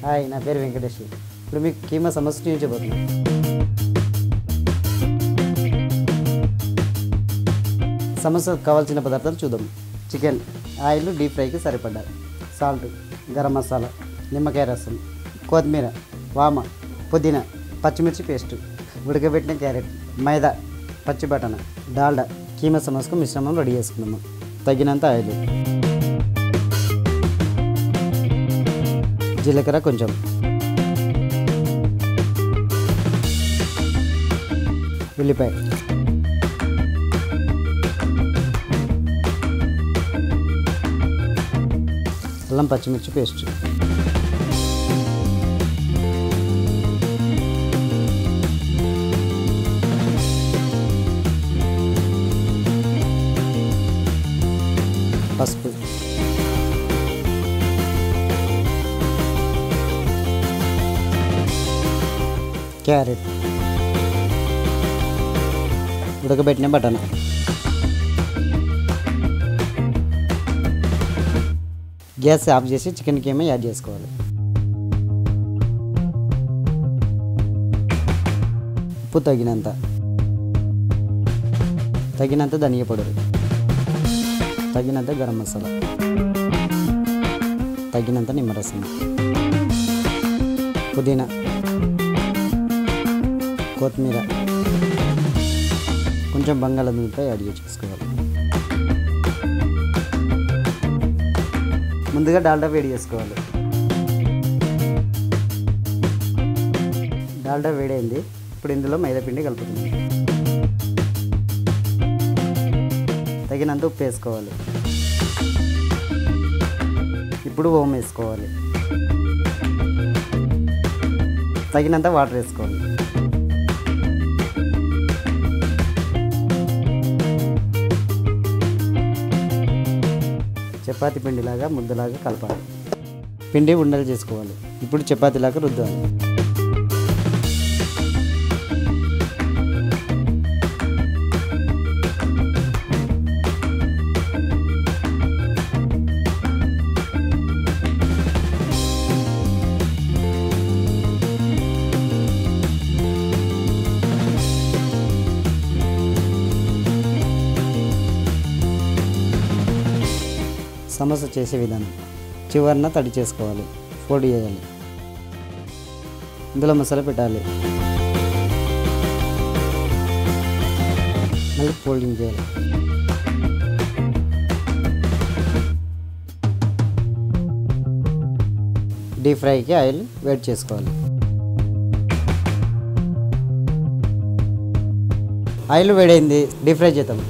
Hi, నా పేరు వెంకటేష్. ఇప్పుడు మీకు కీమా సమస్య చూపించబోతున్నాను. సమస్యకు కావాల్సిన పదార్థాలు చూద్దాం. చికెన్, ఆయిల్ డీప్ ఫ్రైకి సరిపడ్డా, సాల్ట్, గరం మసాలా, నిమ్మకాయ రసం, కొత్తిమీర, వామ, పుదీనా, పచ్చిమిర్చి పేస్ట్, ఉడకబెట్టిన క్యారెట్, మైదా, పచ్చి బటానా, డాల్డా. కీమా సమస్యకు మిశ్రమం రెడీ చేసుకున్నాము. తగినంత ఆయిల్, జీలకర్ర కొంచెం, ఉల్లిపాయ, అల్లం పచ్చిమిర్చి పేస్ట్, పసుపు, క్యారెట్, ఉడకబెట్టిన బటానా, గ్యాస్ ఆఫ్ చేసి చికెన్ కీమా యాడ్ చేసుకోవాలి. ఉప్పు తగినంత, ధనియా పౌడర్, తగినంత గరం మసాలా, తగినంత నిమ్మరసం, పుదీనా, కొత్తిమీర, కొంచెం బంగాళాదుంప యాడ్ చేసుకోవాలి. ముందుగా డాల్డా వేడి చేసుకోవాలి. డాల్డా వేడైంది. ఇప్పుడు ఇందులో మైదాపిండి కలుపుతుంది. తగినంత ఉప్పు వేసుకోవాలి. ఇప్పుడు ఓం వేసుకోవాలి. తగినంత వాటర్ వేసుకోవాలి. చపాతీ పిండిలాగా ముద్దలాగా కలపాలి. పిండి ఉండలు చేసుకోవాలి. ఇప్పుడు చపాతీలాగా రుద్దాలి. సమోసా చేసే విధానం: చివరన తడి చేసుకోవాలి, ఫోల్డ్ చేయాలి, ఇందులో మసాలా పెట్టాలి, మళ్ళీ ఫోల్డింగ్ చేయాలి. డీప్ ఫ్రైకి ఆయిల్ వేడి చేసుకోవాలి. ఆయిల్ వేడైంది, డీప్ ఫ్రై చేద్దాం.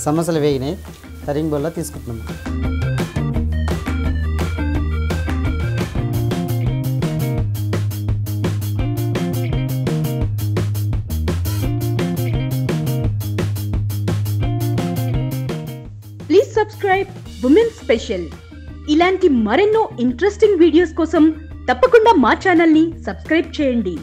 సమోసాలు వేగినాయి. సర్వింగ్ బౌల్లో తీసుకుంటున్నాము. Please subscribe women special. ఇలాంటి మరెన్నో ఇంట్రెస్టింగ్ వీడియోస్ కోసం తప్పకుండా మా ఛానల్ని సబ్స్క్రైబ్ చేయండి.